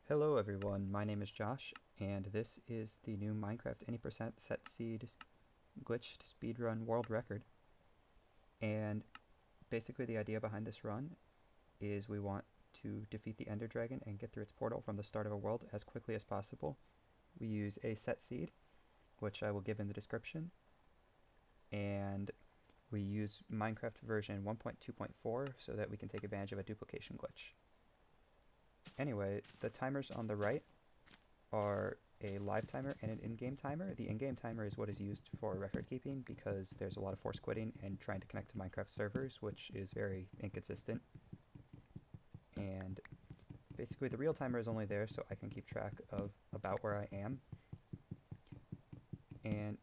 Hello everyone, my name is Josh, and this is the new Minecraft any% set seed glitched speedrun world record. And basically the idea behind this run is we want to defeat the Ender Dragon and get through its portal from the start of a world as quickly as possible. We use a set seed, which I will give in the description, and we use Minecraft version 1.2.4 so that we can take advantage of a duplication glitch. Anyway, the timers on the right are a live timer and an in-game timer. The in-game timer is what is used for record keeping because there's a lot of forced quitting and trying to connect to Minecraft servers, which is very inconsistent. And basically the real timer is only there so I can keep track of about where I am. And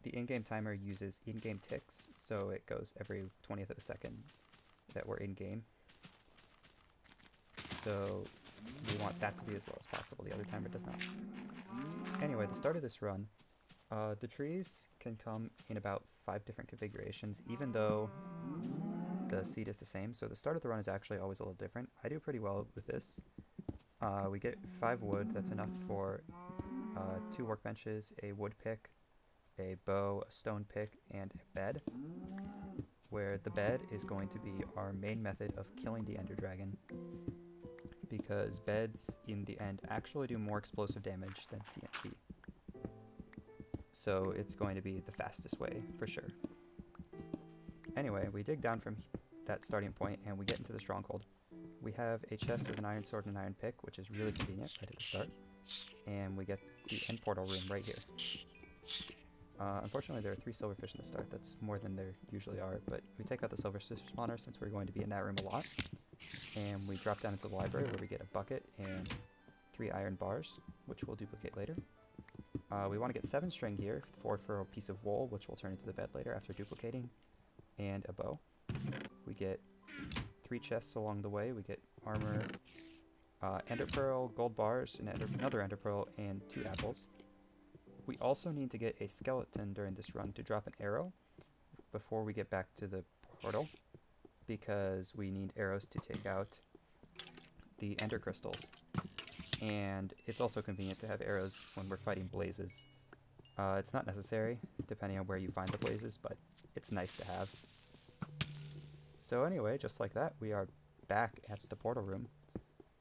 the in-game timer uses in-game ticks, so it goes every 20th of a second that we're in-game. So we want that to be as low as possible. The other timer does not. Anyway, the start of this run, the trees can come in about 5 different configurations, even though the seed is the same. So the start of the run is actually always a little different. I do pretty well with this. We get 5 wood. That's enough for 2 workbenches, a wood pick, a bow, a stone pick, and a bed, where the bed is going to be our main method of killing the Ender Dragon, because beds in the end actually do more explosive damage than TNT. So it's going to be the fastest way for sure. Anyway, we dig down from that starting point and we get into the stronghold. We have a chest with an iron sword and an iron pick, which is really convenient right at the start. And we get the end portal room right here. Unfortunately, there are 3 silverfish in the start. That's more than there usually are, but we take out the silverfish spawner since we're going to be in that room a lot. And we drop down into the library where we get a bucket and 3 iron bars, which we'll duplicate later. We want to get 7 string here, 4 for a piece of wool, which will turn into the bed later after duplicating, and a bow. We get 3 chests along the way. We get armor, ender pearl, gold bars, and another ender pearl, and 2 apples. We also need to get a skeleton during this run to drop an arrow before we get back to the portal, because we need arrows to take out the ender crystals. And it's also convenient to have arrows when we're fighting blazes. It's not necessary, depending on where you find the blazes, but it's nice to have. So anyway, just like that, we are back at the portal room.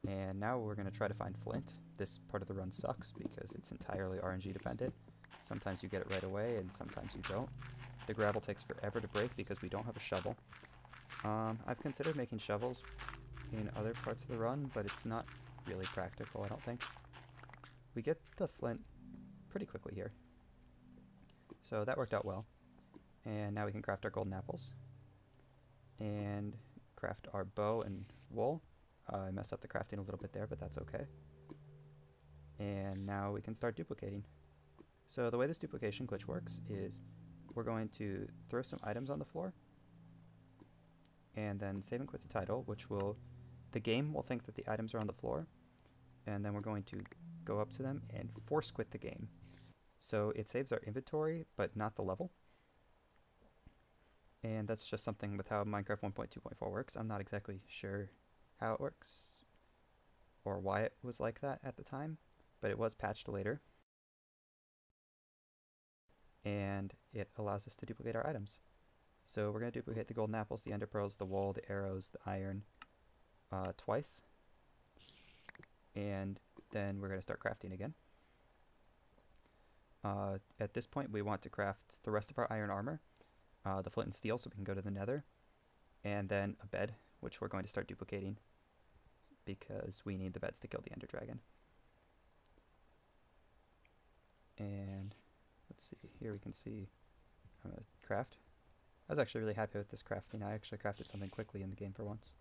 And now we're going to try to find flint. This part of the run sucks because it's entirely RNG dependent. Sometimes you get it right away and sometimes you don't. The gravel takes forever to break because we don't have a shovel. I've considered making shovels in other parts of the run, but it's not really practical, I don't think. We get the flint pretty quickly here. So that worked out well. And now we can craft our golden apples. And craft our bow and wool. I messed up the crafting a little bit there, but that's okay. And now we can start duplicating. So the way this duplication glitch works is we're going to throw some items on the floor, and then save and quit the title, which will, the game will think that the items are on the floor, and then we're going to go up to them and force quit the game. So it saves our inventory, but not the level. And that's just something with how Minecraft 1.2.4 works. I'm not exactly sure how it works or why it was like that at the time, but it was patched later. And it allows us to duplicate our items. So we're going to duplicate the golden apples, the ender pearls, the wool, the arrows, the iron twice. And then we're going to start crafting again. At this point we want to craft the rest of our iron armor, the flint and steel so we can go to the nether, and then a bed, which we're going to start duplicating because we need the beds to kill the Ender Dragon. And let's see, here we can see I'm going to craft. I was actually really happy with this crafting. I actually crafted something quickly in the game for once.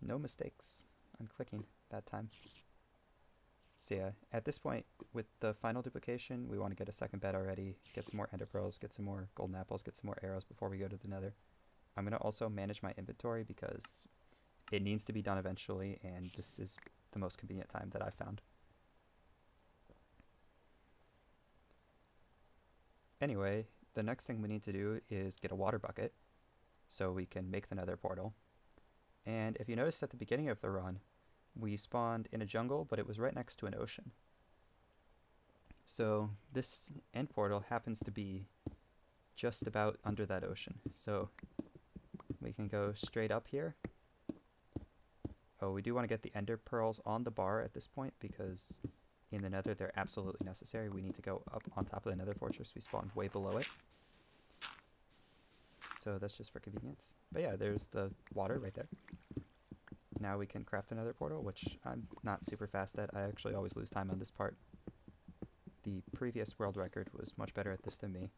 No mistakes on clicking that time. So yeah, at this point, with the final duplication, we want to get a second bed already, get some more ender pearls, get some more golden apples, get some more arrows before we go to the nether. I'm going to also manage my inventory because it needs to be done eventually, and this is the most convenient time that I've found. Anyway, the next thing we need to do is get a water bucket so we can make the nether portal. And if you notice at the beginning of the run, we spawned in a jungle, but it was right next to an ocean. So this end portal happens to be just about under that ocean. So we can go straight up here. Oh, we do want to get the ender pearls on the bar at this point because in the nether they're absolutely necessary. We need to go up on top of the nether fortress. We spawned way below it. So that's just for convenience. But yeah, there's the water right there. Now we can craft another portal, which I'm not super fast at. I actually always lose time on this part. The previous world record was much better at this than me.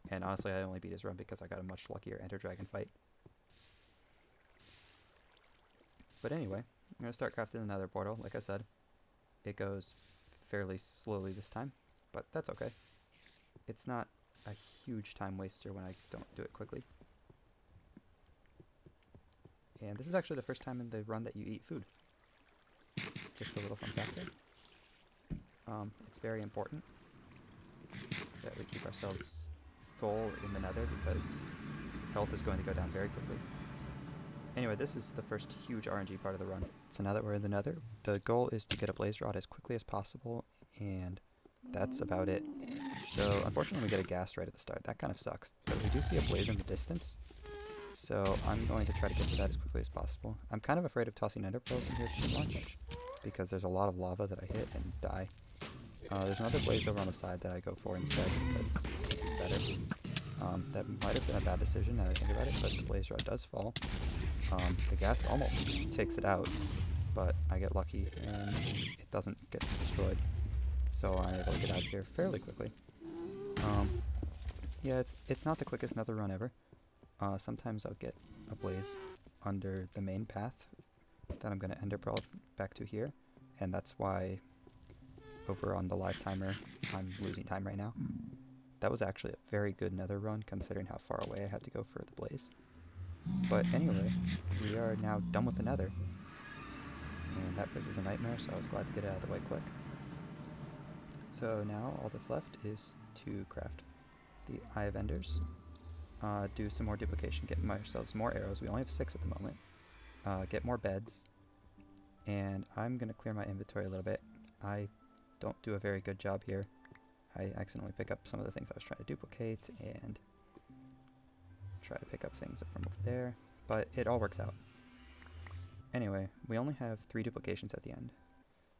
And honestly, I only beat his run because I got a much luckier Ender Dragon fight. But anyway, I'm going to start crafting another portal. Like I said, it goes fairly slowly this time, but that's okay. It's not a huge time waster when I don't do it quickly. And this is actually the first time in the run that you eat food. Just a little fun fact there. It's very important that we keep ourselves full in the nether because health is going to go down very quickly. Anyway, this is the first huge RNG part of the run. So now that we're in the nether, the goal is to get a blaze rod as quickly as possible, and that's about it. So unfortunately we get a ghast right at the start. That kind of sucks, but we do see a blaze in the distance. So I'm going to try to get to that as quickly as possible. I'm kind of afraid of tossing ender pearls in here too much because there's a lot of lava that I hit and die. There's another blaze over on the side that I go for instead because it's better. That might have been a bad decision now that I think about it, but the blaze rod does fall. The ghast almost takes it out, but I get lucky and it doesn't get destroyed. So I'm able to get out of here fairly quickly. Yeah, it's not the quickest nether run ever. Sometimes I'll get a blaze under the main path that I'm going to ender pearl back to here, and that's why over on the live timer I'm losing time right now. That was actually a very good nether run considering how far away I had to go for the blaze. But anyway, we are now done with the nether. And that place is a nightmare, so I was glad to get it out of the way quick. So now all that's left is to craft the Eye of Enders, do some more duplication, get ourselves more arrows. We only have 6 at the moment. Get more beds, and I'm going to clear my inventory a little bit. I don't do a very good job here. I accidentally pick up some of the things I was trying to duplicate and try to pick up things from over there, but it all works out. Anyway, we only have 3 duplications at the end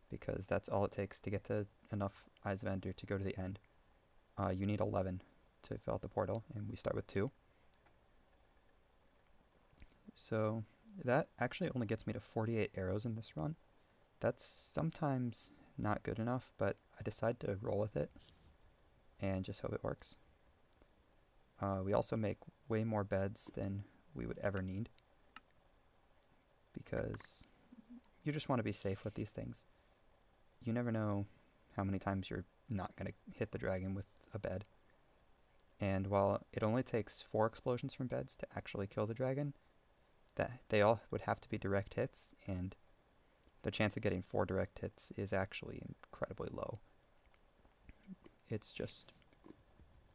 because that's all it takes to get to enough Eyes of Ender to go to the end. You need 11 to fill out the portal, and we start with 2. So that actually only gets me to 48 arrows in this run. That's sometimes not good enough, but I decide to roll with it and just hope it works. We also make way more beds than we would ever need because you just want to be safe with these things. You never know how many times you're not going to hit the dragon with a bed. And while it only takes 4 explosions from beds to actually kill the dragon, that they all would have to be direct hits, and the chance of getting 4 direct hits is actually incredibly low. It's just...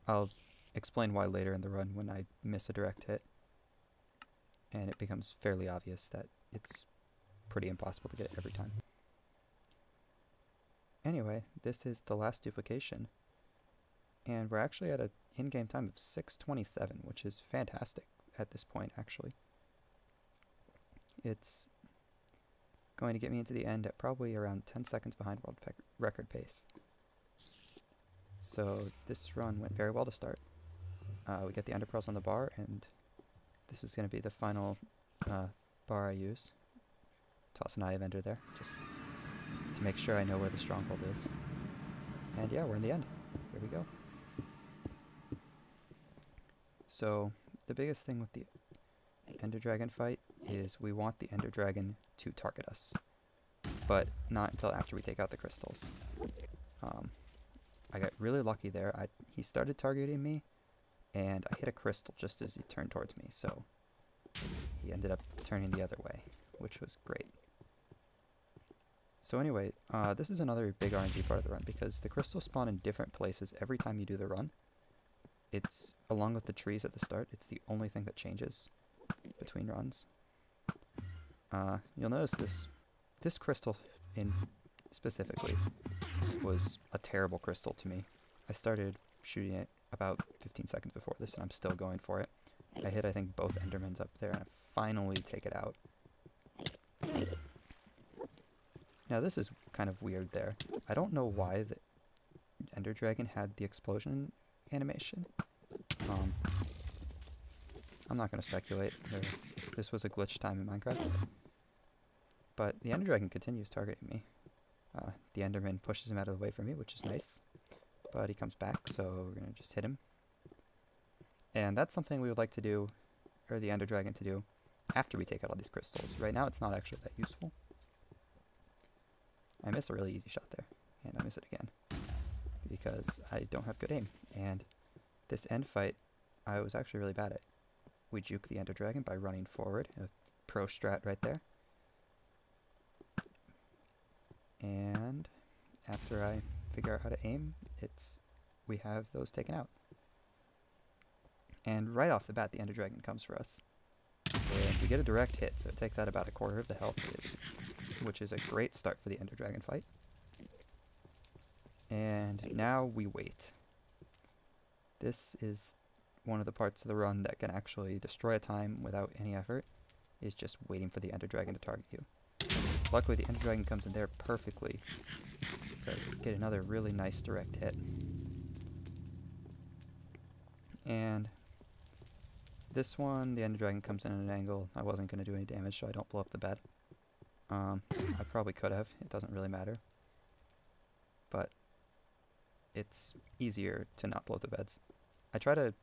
I'll explain why later in the run when I miss a direct hit, and it becomes fairly obvious that it's pretty impossible to get every time. Anyway, this is the last duplication, and we're actually at an in-game time of 6:27, which is fantastic at this point, actually. It's going to get me into the end at probably around 10 seconds behind world record pace. So this run went very well to start. We get the ender pearls on the bar, and this is going to be the final bar I use. Toss an Eye of Ender there, just to make sure I know where the stronghold is. And yeah, we're in the end. Here we go. So the biggest thing with the Ender Dragon fight is we want the Ender Dragon to target us, but not until after we take out the crystals. I got really lucky there. He started targeting me, and I hit a crystal just as he turned towards me, so he ended up turning the other way, which was great. So anyway, this is another big RNG part of the run, because the crystals spawn in different places every time you do the run. It's, along with the trees at the start, it's the only thing that changes between runs. You'll notice this crystal in specifically was a terrible crystal to me. I started shooting it about 15 seconds before this, and I'm still going for it. I hit, I think, both Endermans up there, and I finally take it out. Now, this is kind of weird there. I don't know why the Ender Dragon had the explosion animation. I'm not going to speculate. This was a glitch time in Minecraft. But the Ender Dragon continues targeting me. The Enderman pushes him out of the way for me, which is nice. But he comes back, so we're going to just hit him. And that's something we would like to do, or the Ender Dragon to do, after we take out all these crystals. Right now it's not actually that useful. I miss a really easy shot there, and I miss it again, because I don't have good aim. And this end fight, I was actually really bad at. We juke the Ender Dragon by running forward, a pro strat right there. And after I figure out how to aim, we have those taken out. And right off the bat, the Ender Dragon comes for us. And we get a direct hit, so it takes out about a quarter of the health, which is a great start for the Ender Dragon fight. And now we wait. This is one of the parts of the run that can actually destroy a time without any effort, is just waiting for the Ender Dragon to target you. Luckily, the Ender Dragon comes in there perfectly, so get another really nice direct hit. And this one, the Ender Dragon comes in at an angle. I wasn't going to do any damage, so I don't blow up the bed. I probably could have. It doesn't really matter. But it's easier to not blow the beds. I try to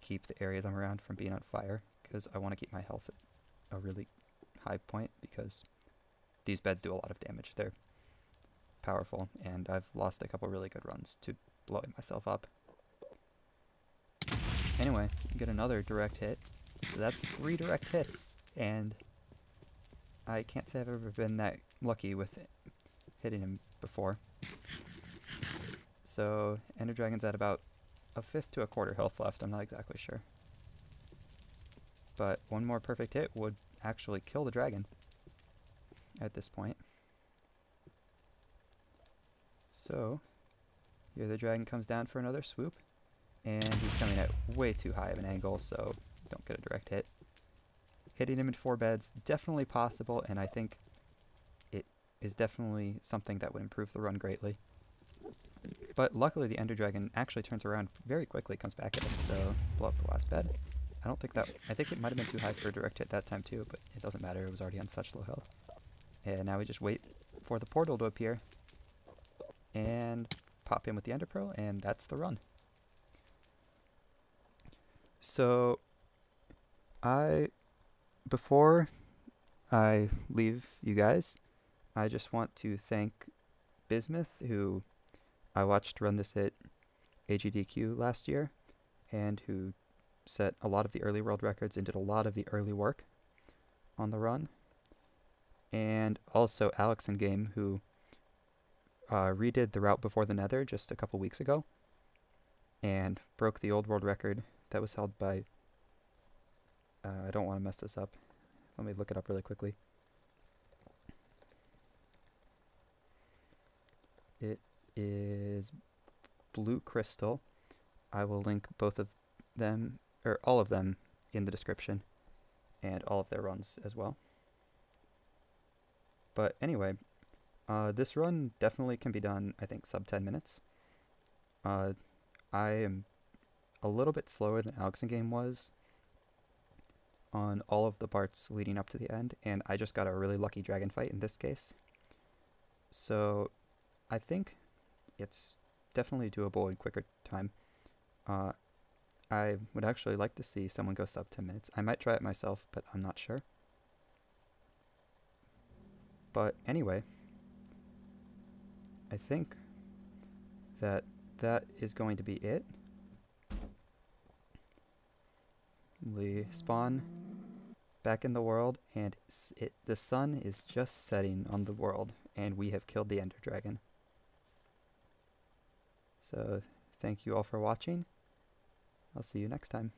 keep the areas I'm around from being on fire, because I want to keep my health at a really high point, because these beds do a lot of damage. They're powerful, and I've lost a couple really good runs to blowing myself up. Anyway, get another direct hit. So that's 3 direct hits, and I can't say I've ever been that lucky with hitting him before. So Ender Dragon's at about a fifth to a quarter health left, I'm not exactly sure. But one more perfect hit would actually kill the dragon at this point. So here the dragon comes down for another swoop. And he's coming at way too high of an angle, so don't get a direct hit. Hitting him in 4 beds, definitely possible, and I think it is definitely something that would improve the run greatly. But luckily the Ender Dragon actually turns around very quickly, comes back at us, so blow up the last bed. I think it might have been too high for a direct hit that time too, but it doesn't matter, it was already on such low health. And now we just wait for the portal to appear, and pop in with the Ender Pearl, and that's the run. So, before I leave you guys, I just want to thank Bismuth, who I watched run this at AGDQ last year, and who set a lot of the early world records and did a lot of the early work on the run. And also alexANDgame, who redid the route before the Nether just a couple weeks ago, and broke the old world record that was held by, I don't want to mess this up. Let me look it up really quickly. It is Blue Crystal. I will link both of them, or all of them, in the description, and all of their runs as well. But anyway, this run definitely can be done, I think, sub 10 minutes. I am a little bit slower than alexANDgame was on all of the parts leading up to the end, and I just got a really lucky dragon fight in this case. So I think it's definitely doable in quicker time. I would actually like to see someone go sub 10 minutes. I might try it myself, but I'm not sure. But anyway, I think that is going to be it. We spawn back in the world, and the sun is just setting on the world, and we have killed the Ender Dragon. So, thank you all for watching. I'll see you next time.